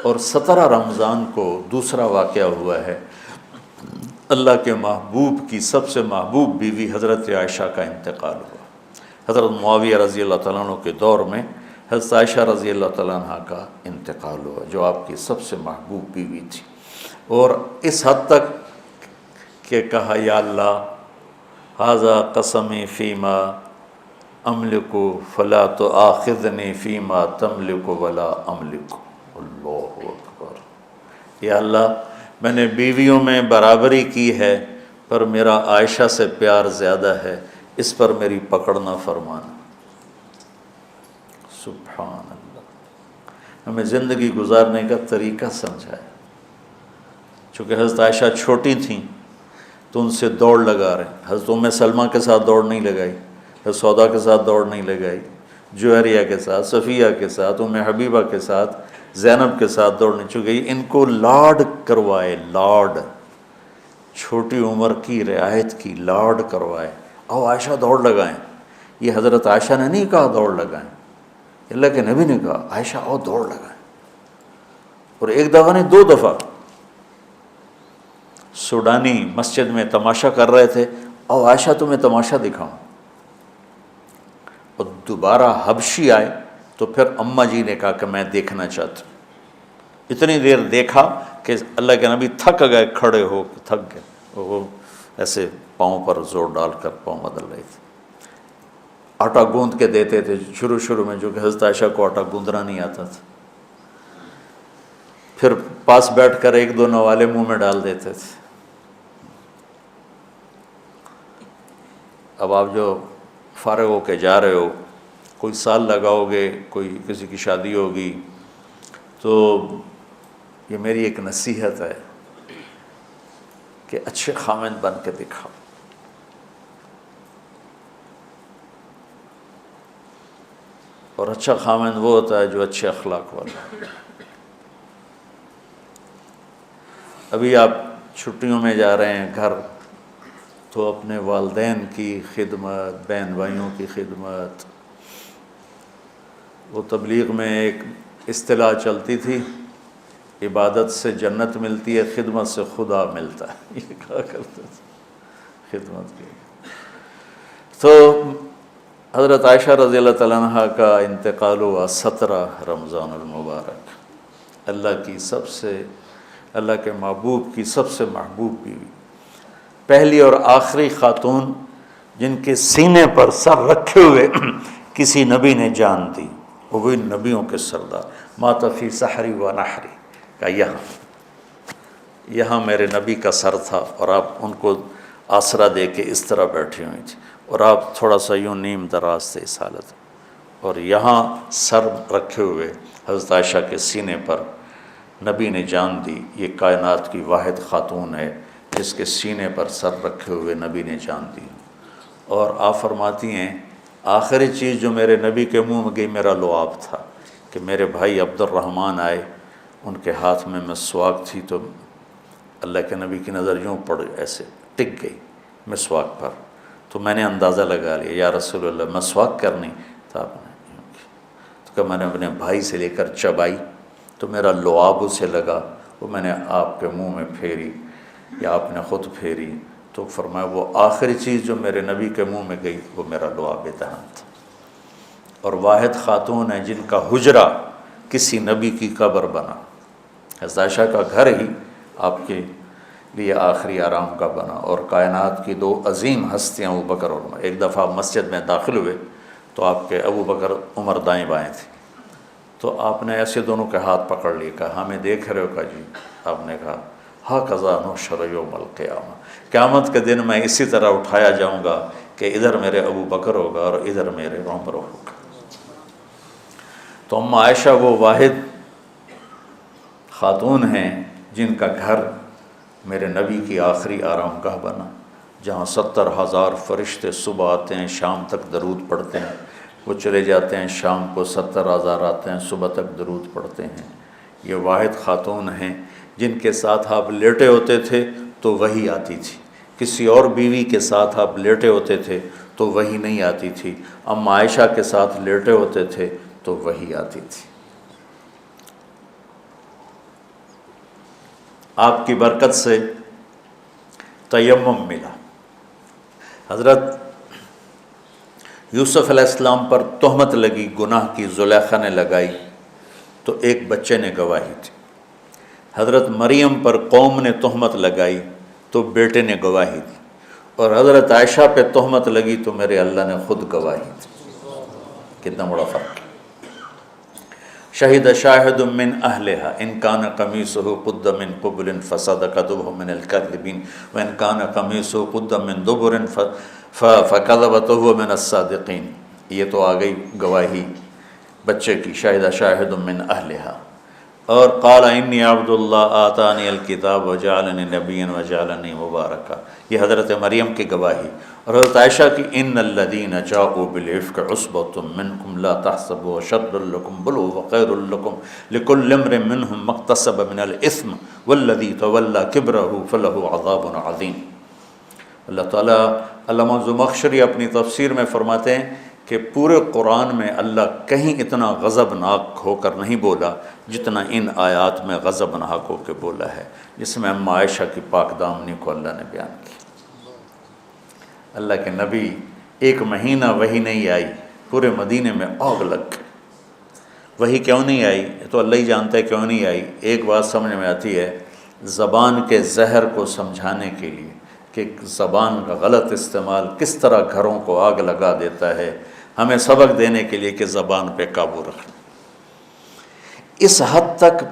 اور 17 رمضان کو دوسرا واقعہ ہوا ہے، اللہ کے محبوب کی سب سے محبوب بیوی حضرت عائشہ کا انتقال ہوا۔ حضرت معاویہ رضی اللہ تعالیٰ عنہ کے دور میں حضرت عائشہ رضی اللہ تعالیٰ عنہ کا انتقال ہوا، جو آپ کی سب سے محبوب بیوی تھی، اور اس حد تک کہ کہا یا اللہ ھذا قسمی فیما املک فلا تؤاخذنی فیما تملک ولا املک۔ اللہ اکبر، یا اللہ میں نے بیویوں میں برابری کی ہے، پر میرا عائشہ سے پیار زیادہ ہے، اس پر میری پکڑ نہ فرمانا۔ سبحان اللہ، ہمیں زندگی گزارنے کا طریقہ سمجھایا۔ چونکہ حضرت عائشہ چھوٹی تھیں تو ان سے دوڑ لگا رہے ہیں۔ حضرت ام سلمہ کے ساتھ دوڑ نہیں لگائی، حضرت سودا کے ساتھ دوڑ نہیں لگائی، جویریہ کے ساتھ، صفیہ کے ساتھ، ام حبیبہ کے ساتھ، زینب کے ساتھ دوڑ نہیں، چونکہ ان کو لاڈ کروائے، لاڈ، چھوٹی عمر کی رعایت کی، لاڈ کروائے۔ او عائشہ دوڑ لگائیں، یہ حضرت عائشہ نے نہیں کہا دوڑ لگائیں، اللہ کے نبی نے کہا عائشہ او دوڑ لگائیں۔ اور ایک دفعہ نہیں، 2 دفعہ سوڈانی مسجد میں تماشا کر رہے تھے، او عائشہ تمہیں تماشا دکھاؤں، اور دوبارہ حبشی آئے تو پھر اماں جی نے کہا کہ میں دیکھنا چاہتا ہوں۔ اتنی دیر دیکھا کہ اللہ کے نبی تھک گئے، کھڑے ہو کے تھک گئے، وہ ایسے پاؤں پر زور ڈال کر پاؤں بدل رہے تھے۔ آٹا گوندھ کے دیتے تھے شروع میں، جو کہ حضرت عائشہ کو آٹا گوندھنا نہیں آتا تھا، پھر پاس بیٹھ کر 1-2 نوالے منہ میں ڈال دیتے تھے۔ اب آپ جو فارغ ہو کے جا رہے ہو، کوئی سال لگاؤ گے، کوئی کسی کی شادی ہوگی، تو یہ میری ایک نصیحت ہے کہ اچھے خامند بن کے دکھاؤ۔ اور اچھا خامند وہ ہوتا ہے جو اچھے اخلاق والا ہے۔ ابھی آپ چھٹیوں میں جا رہے ہیں گھر، تو اپنے والدین کی خدمت، بہن بھائیوں کی خدمت، وہ تبلیغ میں ایک اصطلاح چلتی تھی، عبادت سے جنت ملتی ہے، خدمت سے خدا ملتا ہے، یہ کہا کرتے تھے خدمت کی۔ تو حضرت عائشہ رضی اللہ تعالیٰ عنہ کا انتقال ہوا 17 رمضان المبارک، اللہ کے محبوب کی سب سے محبوب بیوی، پہلی اور آخری خاتون جن کے سینے پر سر رکھے ہوئے کسی نبی نے جان دی، وہ وہی نبیوں کے سردار، مات فی سحری و نحری، کا یہاں میرے نبی کا سر تھا، اور آپ ان کو آسرا دے کے اس طرح بیٹھی ہوئی تھی، اور آپ تھوڑا سا یوں نیم دراز تھے اس حالت، اور یہاں سر رکھے ہوئے حضرت عائشہ کے سینے پر نبی نے جان دی۔ یہ کائنات کی واحد خاتون ہے جس کے سینے پر سر رکھے ہوئے نبی نے جان دی۔ اور آپ فرماتی ہیں آخری چیز جو میرے نبی کے منہ میں گئی میرا لعاب تھا، کہ میرے بھائی عبد الرحمن آئے، ان کے ہاتھ میں مسواک تھی، تو اللہ کے نبی کی نظر یوں پڑ ایسے ٹک گئی مسواک پر، تو میں نے اندازہ لگا لیا یا رسول اللہ مسواک کرنی، تو آپ نے یوں کی، تو کہ میں نے اپنے بھائی سے لے کر چبائی تو میرا لعاب اسے لگا، وہ میں نے آپ کے منہ میں پھیری یا آپ نے خود پھیری، تو فرمایا وہ آخری چیز جو میرے نبی کے منہ میں گئی وہ میرا لعاب دہن تھا۔ اور واحد خاتون ہے جن کا حجرہ کسی نبی کی قبر بنا، حضرت عائشہ کا گھر ہی آپ کے لیے آخری آرام کا بنا۔ اور کائنات کی 2 عظیم ہستیاں ابو بکر اور عمر، ایک دفعہ مسجد میں داخل ہوئے تو آپ کے ابو بکر عمر دائیں بائیں تھے، تو آپ نے ایسے دونوں کے ہاتھ پکڑ لیے، کہا ہمیں دیکھ رہے ہو؟ کہا جی۔ آپ نے کہا ھذا نحشر یوم القیامہ، قیامت کے دن میں اسی طرح اٹھایا جاؤں گا کہ ادھر میرے ابو بکر ہوگا اور ادھر میرے عمر ہوگا۔ تو ام عائشہ وہ واحد خاتون ہیں جن کا گھر میرے نبی کی آخری آرام گاہ بنا، جہاں 70,000 فرشتے صبح آتے ہیں، شام تک درود پڑھتے ہیں، وہ چلے جاتے ہیں، شام کو 70,000 آتے ہیں، صبح تک درود پڑھتے ہیں۔ یہ واحد خاتون ہیں جن کے ساتھ آپ لیٹے ہوتے تھے تو وحی آتی تھی، کسی اور بیوی کے ساتھ آپ لیٹے ہوتے تھے تو وحی نہیں آتی تھی، ام عائشہ کے ساتھ لیٹے ہوتے تھے تو وحی آتی تھی۔ آپ کی برکت سے تیمم ملا۔ حضرت یوسف علیہ السلام پر تہمت لگی، گناہ کی، زلیخا نے لگائی تو ایک بچے نے گواہی دی۔ حضرت مریم پر قوم نے تہمت لگائی تو بیٹے نے گواہی دی، اور حضرت عائشہ پہ تہمت لگی تو میرے اللہ نے خود گواہی دی۔ کتنا بڑا فرق ہے۔ شہد شاہد من اہلہا ان کان قمیصہ قد من قبل فصدقت وهو من الکاذبین وان کان قمیصہ قد من دبر فکذبت وهو من الصادقین۔ یہ تو آ گئی گواہی بچے کی، شہد شاہد من اہلہا۔ اور قال انی عبد اللہ آتانی الکتاب وجعلنی نبیا وجعلنی مبارکا، یہ حضرت مریم کی گواہی۔ اور حضرت عائشہ کی ان الذین جاءوا بالعفک عصبۃ منکم لا تحسبوا شر لکم بل هو خیر لکم لکل امرئ منهم ما اکتسب من الاثم والذی تولى کبرہ فلہ عذاب عظیم۔ اللہ تعالیٰ علامہ زمخشری اپنی تفسیر میں فرماتے ہیں کہ پورے قرآن میں اللہ کہیں اتنا غضبناک ہو کر نہیں بولا جتنا ان آیات میں غضبناک ہو کے بولا ہے، جس میں اما عائشہ کی پاک دامنی کو اللہ نے بیان کی۔ اللہ کے نبی ایک مہینہ وحی نہیں آئی، پورے مدینے میں آگ لگ گئی۔ وحی کیوں نہیں آئی تو اللہ ہی جانتا ہے کیوں نہیں آئی۔ ایک بات سمجھ میں آتی ہے، زبان کے زہر کو سمجھانے کے لیے کہ زبان کا غلط استعمال کس طرح گھروں کو آگ لگا دیتا ہے، ہمیں سبق دینے کے لیے کہ زبان پہ قابو رکھنا۔ اس حد تک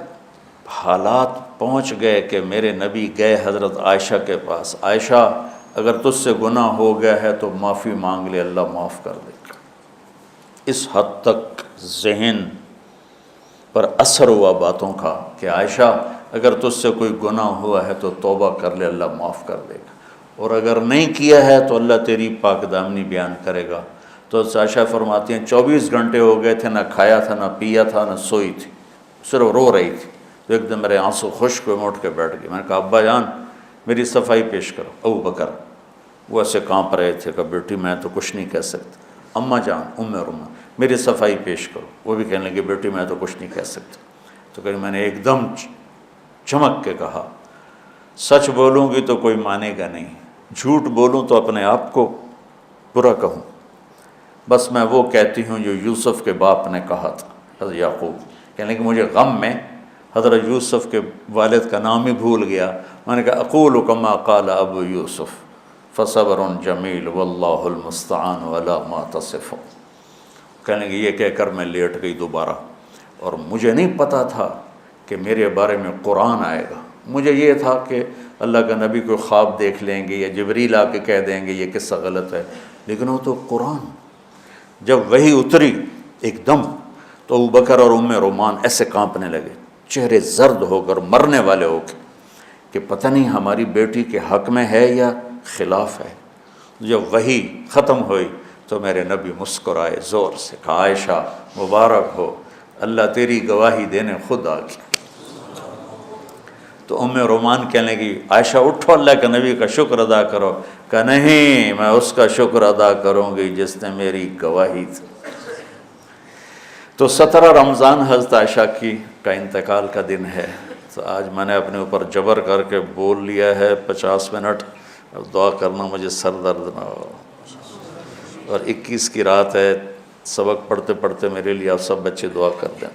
حالات پہنچ گئے کہ میرے نبی گئے حضرت عائشہ کے پاس، عائشہ اگر تجھ سے گناہ ہو گیا ہے تو معافی مانگ لے، اللہ معاف کر دے گا۔ اس حد تک ذہن پر اثر ہوا باتوں کا کہ عائشہ اگر تجھ سے کوئی گناہ ہوا ہے تو توبہ کر لے، اللہ معاف کر دے گا، اور اگر نہیں کیا ہے تو اللہ تیری پاک دامنی بیان کرے گا۔ تو عائشہ فرماتی ہیں 24 گھنٹے ہو گئے تھے، نہ کھایا تھا، نہ پیا تھا، نہ سوئی تھی، صرف رو رہی تھی۔ تو ایک دم میرے آنسو خشک ہوئے، اٹھ کے بیٹھ گئی۔ میں نے کہا ابا جان میری صفائی پیش کرو۔ ابو بکر وہ ایسے کانپ رہے تھے کہ بیٹی میں تو کچھ نہیں کہہ سکتی۔ اماں جان ام رما میری صفائی پیش کرو۔ وہ بھی کہنے لگے بیٹی میں تو کچھ نہیں کہہ سکتی۔ تو کہ میں نے ایک دم چمک کے کہا سچ بولوں گی تو کوئی مانے گا نہیں، جھوٹ بولوں تو اپنے آپ کو برا کہوں، بس میں وہ کہتی ہوں جو یوسف کے باپ نے کہا تھا، حضرت یعقوب۔ کہنے کہ مجھے غم میں حضرت یوسف کے والد کا نام ہی بھول گیا۔ میں نے کہا اقول کما قال ابو یوسف فصبر جمیل واللہ المستعان علی ما تصفون۔ کہنے کہ یہ کہہ کر میں لیٹ گئی دوبارہ، اور مجھے نہیں پتا تھا کہ میرے بارے میں قرآن آئے گا۔ مجھے یہ تھا کہ اللہ کا نبی کوئی خواب دیکھ لیں گے یا جبریل آ کے کہہ دیں گے یہ قصہ غلط ہے، لیکن وہ تو قرآن۔ جب وہی اتری ایک دم تو ابوبکر اور ام رومان ایسے کانپنے لگے، چہرے زرد ہو کر مرنے والے ہو کے کہ پتہ نہیں ہماری بیٹی کے حق میں ہے یا خلاف ہے۔ جب وہی ختم ہوئی تو میرے نبی مسکرائے زور سے، کہا عائشہ مبارک ہو، اللہ تیری گواہی دینے خود آ گیا۔ تو ام رومان کہنے لگی عائشہ اٹھو، اللہ کے نبی کا شکر ادا کرو۔ کہ نہیں، میں اس کا شکر ادا کروں گی جس نے میری گواہی دی۔ تو 17 رمضان حضرت عائشہ کا انتقال کا دن ہے۔ تو آج میں نے اپنے اوپر جبر کر کے بول لیا ہے 50 منٹ، اب دعا کرنا مجھے سر درد نہ ہو۔ اور 21 کی رات ہے، سبق پڑھتے پڑھتے میرے لیے آپ سب بچے دعا کر دیں۔